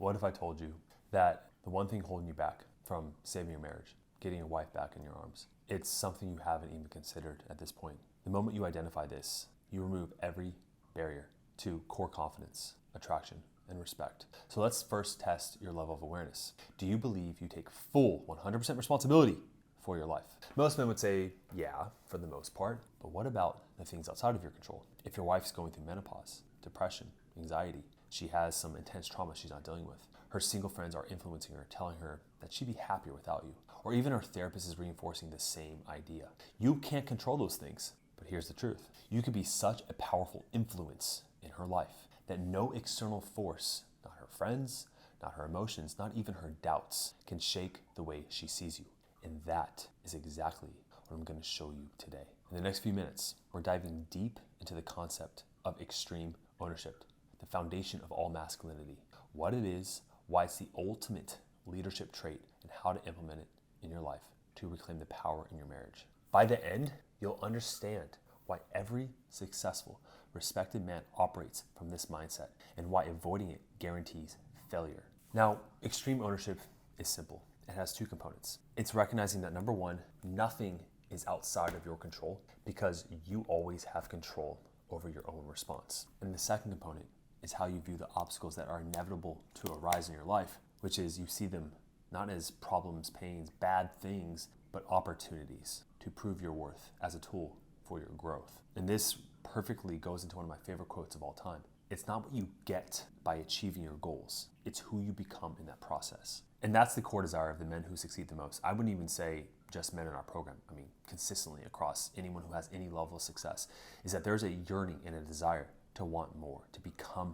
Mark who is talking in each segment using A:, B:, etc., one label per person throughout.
A: What if I told you that the one thing holding you back from saving your marriage, getting your wife back in your arms, it's something you haven't even considered at this point? The moment you identify this, you remove every barrier to core confidence, attraction, and respect. So let's first test your level of awareness. Do you believe you take full 100% responsibility for your life? Most men would say, yeah, for the most part. But what about the things outside of your control? If your wife's going through menopause, depression, anxiety, she has some intense trauma she's not dealing with, her single friends are influencing her, telling her that she'd be happier without you, or even her therapist is reinforcing the same idea. You can't control those things, but here's the truth. You can be such a powerful influence in her life that no external force, not her friends, not her emotions, not even her doubts, can shake the way she sees you. And that is exactly what I'm going to show you today. In the next few minutes, we're diving deep into the concept of extreme ownership, the foundation of all masculinity, what it is, why it's the ultimate leadership trait, and how to implement it in your life to reclaim the power in your marriage. By the end, you'll understand why every successful, respected man operates from this mindset and why avoiding it guarantees failure. Now, extreme ownership is simple. It has two components. It's recognizing that number one, nothing is outside of your control because you always have control over your own response. And the second component is how you view the obstacles that are inevitable to arise in your life, which is you see them not as problems, pains, bad things, but opportunities to prove your worth as a tool for your growth. And this perfectly goes into one of my favorite quotes of all time. It's not what you get by achieving your goals, it's who you become in that process. And that's the core desire of the men who succeed the most. I wouldn't even say just men in our program. I mean, consistently across anyone who has any level of success, is that there's a yearning and a desire to want more, to become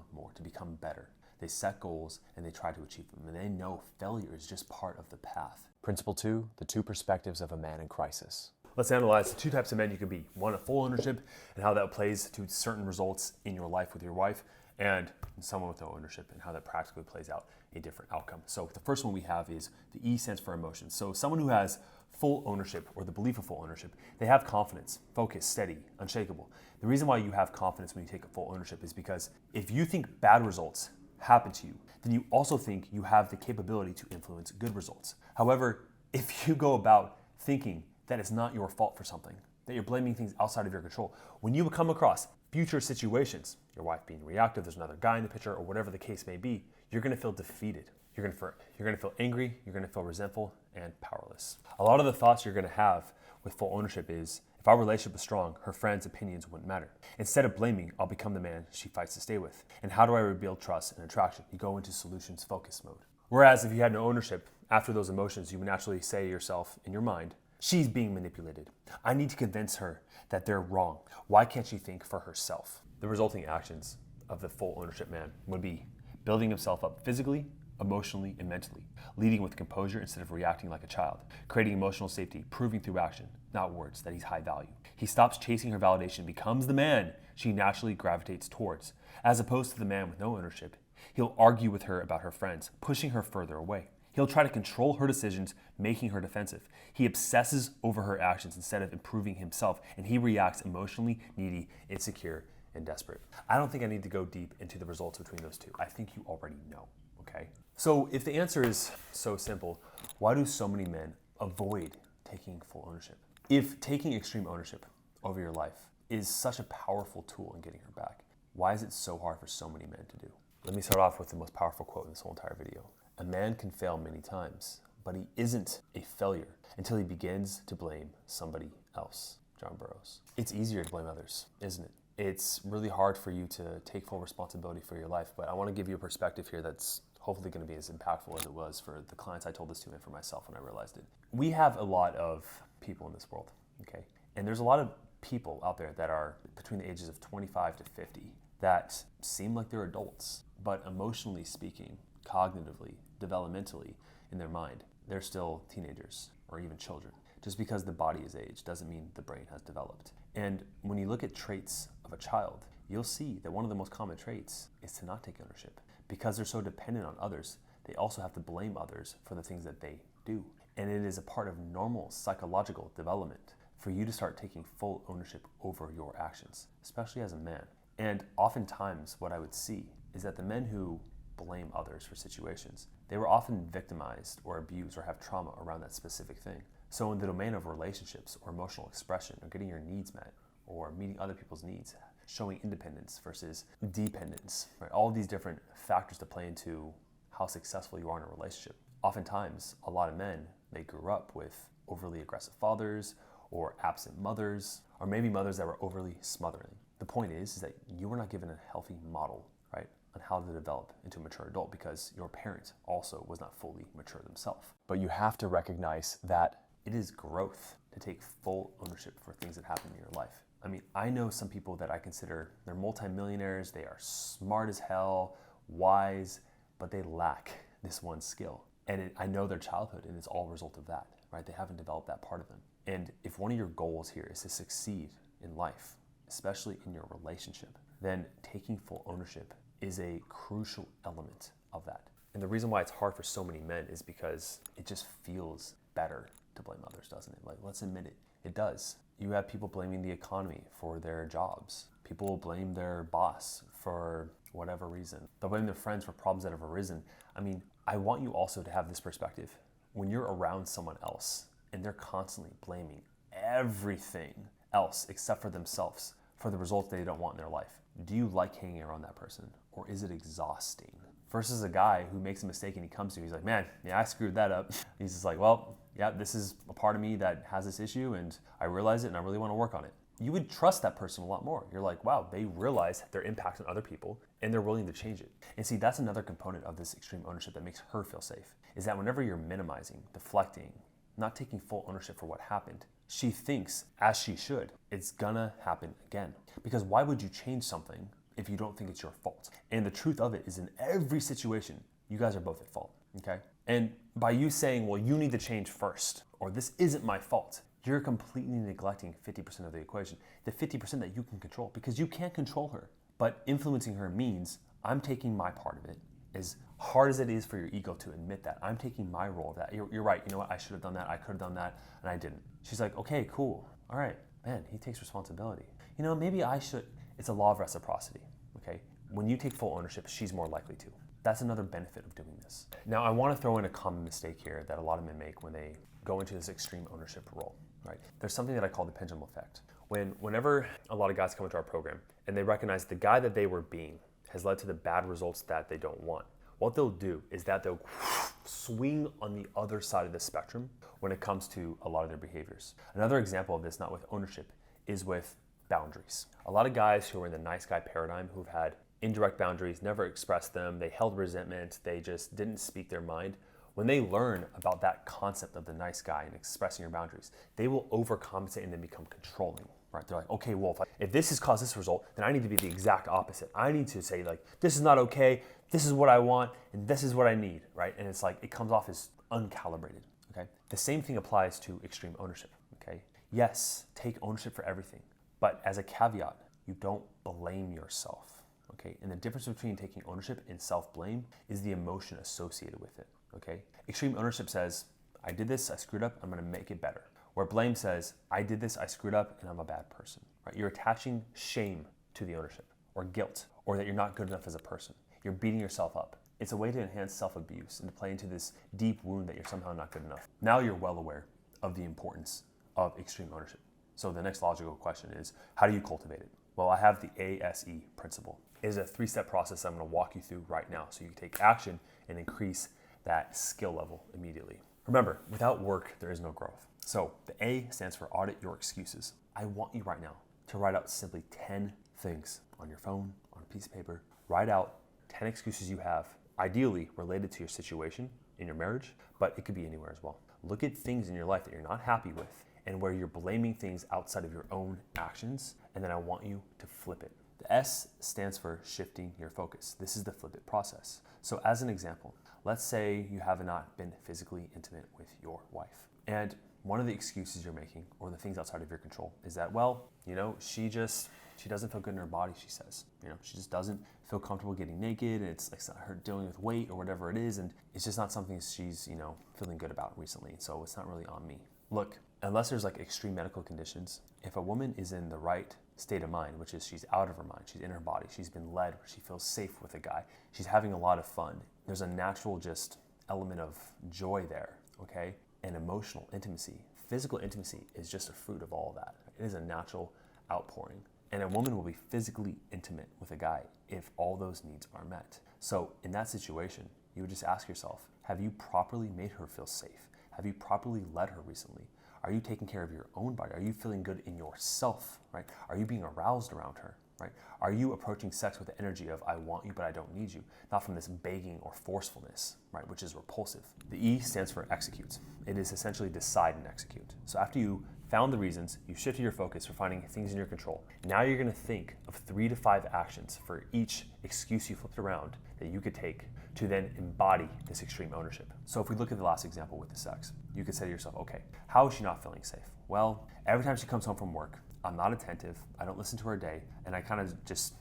A: better. They set goals and they try to achieve them, and they know failure is just part of the path.
B: Principle 2, the two perspectives of a man in crisis.
A: Let's analyze the two types of men you can be. One, a full ownership and how that plays to certain results in your life with your wife, and someone with no ownership and how that practically plays out a different outcome. So the first one we have is the E stands for emotions. So someone who has full ownership, or the belief of full ownership, they have confidence, focus, steady, unshakable. The reason why you have confidence when you take full ownership is because if you think bad results happen to you, then you also think you have the capability to influence good results. However, if you go about thinking that it's not your fault for something, that you're blaming things outside of your control, when you come across future situations, your wife being reactive, there's another guy in the picture, or whatever the case may be, you're going to feel defeated. You're going to feel angry, you're going to feel resentful and powerless. A lot of the thoughts you're going to have with full ownership is, if our relationship was strong, her friends' opinions wouldn't matter. Instead of blaming, I'll become the man she fights to stay with. And how do I rebuild trust and attraction? You go into solutions focus mode. Whereas if you had no ownership, after those emotions, you would naturally say to yourself in your mind, she's being manipulated. I need to convince her that they're wrong. Why can't she think for herself? The resulting actions of the full ownership man would be building himself up physically, emotionally, and mentally, leading with composure instead of reacting like a child, creating emotional safety, proving through action, not words, that he's high value. He stops chasing her validation, becomes the man she naturally gravitates towards. As opposed to the man with no ownership, he'll argue with her about her friends, pushing her further away. He'll try to control her decisions, making her defensive. He obsesses over her actions instead of improving himself, and he reacts emotionally needy, insecure, and desperate. I don't think I need to go deep into the results between those two. I think you already know, okay? So if the answer is so simple, why do so many men avoid taking full ownership? If taking extreme ownership over your life is such a powerful tool in getting her back, why is it so hard for so many men to do? Let me start off with the most powerful quote in this whole entire video. A man can fail many times, but he isn't a failure until he begins to blame somebody else. John Burroughs. It's easier to blame others, isn't it? It's really hard for you to take full responsibility for your life, but I want to give you a perspective here that's hopefully going to be as impactful as it was for the clients I told this to and for myself when I realized it. We have a lot of people in this world, okay? And there's a lot of people out there that are between the ages of 25 to 50 that seem like they're adults, but emotionally speaking, cognitively, developmentally, in their mind, they're still teenagers or even children. Just because the body is aged doesn't mean the brain has developed. And when you look at traits of a child, you'll see that one of the most common traits is to not take ownership. Because they're so dependent on others, they also have to blame others for the things that they do. And it is a part of normal psychological development for you to start taking full ownership over your actions, especially as a man. And oftentimes what I would see is that the men who blame others for situations. They were often victimized or abused or have trauma around that specific thing. So in the domain of relationships or emotional expression or getting your needs met or meeting other people's needs, showing independence versus dependence, right? All these different factors to play into how successful you are in a relationship. Oftentimes, a lot of men, they grew up with overly aggressive fathers or absent mothers, or maybe mothers that were overly smothering. The point is that you were not given a healthy model, right, on how to develop into a mature adult because your parent also was not fully mature themselves.
B: But you have to recognize that
A: It is growth to take full ownership for things that happen in your life. I mean, I know some people that I consider they're multimillionaires, they are smart as hell, wise, but they lack this one skill. And I know their childhood, and it's all a result of that, right? They haven't developed that part of them. And if one of your goals here is to succeed in life, especially in your relationship, then taking full ownership is a crucial element of that. And the reason why it's hard for so many men is because it just feels better to blame others, doesn't it? Like, let's admit it, it does. You have people blaming the economy for their jobs. People blame their boss for whatever reason. They'll blame their friends for problems that have arisen. I mean, I want you also to have this perspective. When you're around someone else and they're constantly blaming everything else except for themselves for the results they don't want in their life, do you like hanging around that person, or is it exhausting? Versus a guy who makes a mistake and he comes to you, he's like, man, yeah, I screwed that up. He's just like, well, yeah, this is a part of me that has this issue and I realize it and I really want to work on it. You would trust that person a lot more. You're like, wow, they realize their impact on other people and they're willing to change it. And see, that's another component of this extreme ownership that makes her feel safe, is that whenever you're minimizing, deflecting, not taking full ownership for what happened, she thinks, as she should, it's gonna happen again. Because why would you change something if you don't think it's your fault? And the truth of it is, in every situation, you guys are both at fault, okay? And by you saying, well, you need to change first, or this isn't my fault, you're completely neglecting 50% of the equation, the 50% that you can control, because you can't control her. But influencing her means I'm taking my part of it. As hard as it is for your ego to admit that, I'm taking my role of that. You're right, you know what, I should have done that, I could have done that, and I didn't. She's like, okay, cool, all right, man, he takes responsibility. You know, maybe I should. It's a law of reciprocity, okay? When you take full ownership, she's more likely to. That's another benefit of doing this. Now, I want to throw in a common mistake here that a lot of men make when they go into this extreme ownership role, right? There's something that I call the pendulum effect. Whenever a lot of guys come into our program and they recognize the guy that they were being has led to the bad results that they don't want, what they'll do is that they'll swing on the other side of the spectrum when it comes to a lot of their behaviors. Another example of this, not with ownership, is with boundaries. A lot of guys who are in the nice guy paradigm who've had indirect boundaries, never expressed them, they held resentment, they just didn't speak their mind. When they learn about that concept of the nice guy and expressing your boundaries, they will overcompensate and then become controlling, right? They're like, okay, well, if this has caused this result, then I need to be the exact opposite. I need to say like, this is not okay, this is what I want, and this is what I need, right? And it's like, it comes off as uncalibrated, okay? The same thing applies to extreme ownership, okay? Yes, take ownership for everything, but as a caveat, you don't blame yourself, okay? And the difference between taking ownership and self-blame is the emotion associated with it, okay? Extreme ownership says, I did this, I screwed up, I'm gonna make it better. Where blame says, I did this, I screwed up, and I'm a bad person, right? You're attaching shame to the ownership, or guilt, or that you're not good enough as a person. You're beating yourself up. It's a way to enhance self-abuse and to play into this deep wound that you're somehow not good enough. Now you're well aware of the importance of extreme ownership. So the next logical question is, how do you cultivate it? Well, I have the ASE Principle. It is a 3-step process I'm gonna walk you through right now so you can take action and increase that skill level immediately. Remember, without work, there is no growth. So the A stands for audit your excuses. I want you right now to write out simply 10 things on your phone, on a piece of paper. Write out 10 excuses you have, ideally related to your situation in your marriage, but it could be anywhere as well. Look at things in your life that you're not happy with and where you're blaming things outside of your own actions, and then I want you to flip it. The S stands for shifting your focus. This is the flip it process. So as an example, let's say you have not been physically intimate with your wife. And one of the excuses you're making, or the things outside of your control, is that, well, you know, she doesn't feel good in her body, she says. You know, she just doesn't feel comfortable getting naked, and it's like her dealing with weight or whatever it is, and it's just not something she's, you know, feeling good about recently, so it's not really on me. Look, unless there's like extreme medical conditions, if a woman is in the right state of mind, which is she's out of her mind, she's in her body, she's been led where she feels safe with a guy, she's having a lot of fun. There's a natural just element of joy there, okay? And emotional intimacy. Physical intimacy is just a fruit of all of that. It is a natural outpouring. And a woman will be physically intimate with a guy if all those needs are met. So in that situation, you would just ask yourself, have you properly made her feel safe? Have you properly led her recently? Are you taking care of your own body? Are you feeling good in yourself, right? Are you being aroused around her, right? Are you approaching sex with the energy of, I want you, but I don't need you? Not from this begging or forcefulness, right? Which is repulsive. The E stands for execute. It is essentially decide and execute. So after you found the reasons, you shifted your focus for finding things in your control. Now you're gonna think of 3 to 5 actions for each excuse you flipped around that you could take to then embody this extreme ownership. So if we look at the last example with the sex, you could say to yourself, okay, how is she not feeling safe? Well, every time she comes home from work, I'm not attentive, I don't listen to her day, and I kind of just,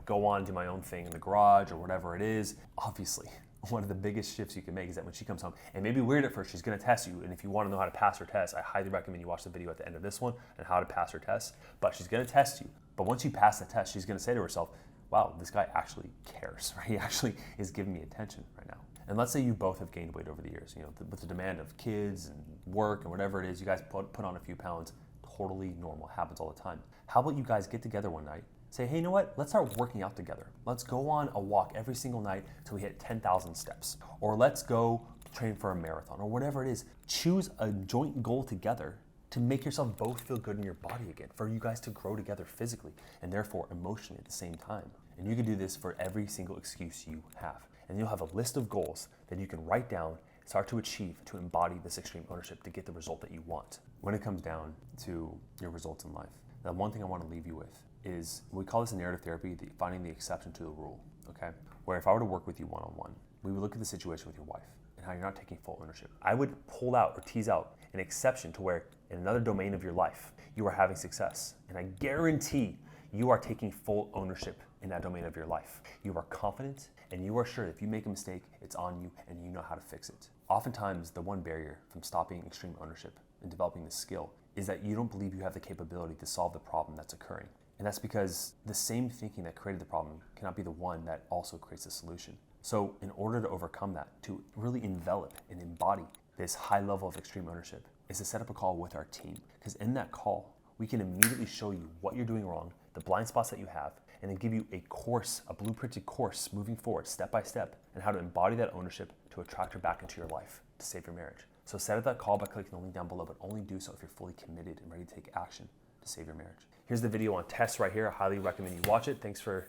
A: go on and do my own thing in the garage or whatever it is. Obviously, one of the biggest shifts you can make is that when she comes home, it may be weird at first, she's gonna test you, and if you wanna know how to pass her test, I highly recommend you watch the video at the end of this one on how to pass her test. But she's gonna test you. But once you pass the test, she's gonna say to herself, wow, this guy actually cares, right? He actually is giving me attention right now. And let's say you both have gained weight over the years, with the demand of kids and work and whatever it is, you guys put on a few pounds, totally normal, happens all the time. How about you guys get together one night, say, hey, you know what? Let's start working out together. Let's go on a walk every single night till we hit 10,000 steps. Or let's go train for a marathon or whatever it is. Choose a joint goal together to make yourself both feel good in your body again, for you guys to grow together physically and therefore emotionally at the same time. And you can do this for every single excuse you have. And you'll have a list of goals that you can write down, start to achieve, to embody this extreme ownership to get the result that you want. When it comes down to your results in life, the one thing I want to leave you with is, we call this in narrative therapy, finding the exception to the rule, okay? Where if I were to work with you one-on-one, we would look at the situation with your wife and how you're not taking full ownership. I would pull out or tease out an exception to where in another domain of your life, you are having success. And I guarantee you are taking full ownership in that domain of your life. You are confident and you are sure that if you make a mistake, it's on you and you know how to fix it. Oftentimes, the one barrier from stopping extreme ownership and developing this skill is that you don't believe you have the capability to solve the problem that's occurring. And that's because the same thinking that created the problem cannot be the one that also creates the solution. So in order to overcome that, to really envelop and embody this high level of extreme ownership, is to set up a call with our team. Because in that call, we can immediately show you what you're doing wrong, the blind spots that you have, and then give you a course, a blueprinted course moving forward step by step, and how to embody that ownership to attract her back into your life to save your marriage. So set up that call by clicking the link down below, but only do so if you're fully committed and ready to take action to save your marriage. Here's the video on tests right here. I highly recommend you watch it. Thanks for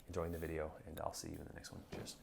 A: enjoying the video, and I'll see you in the next one. Cheers.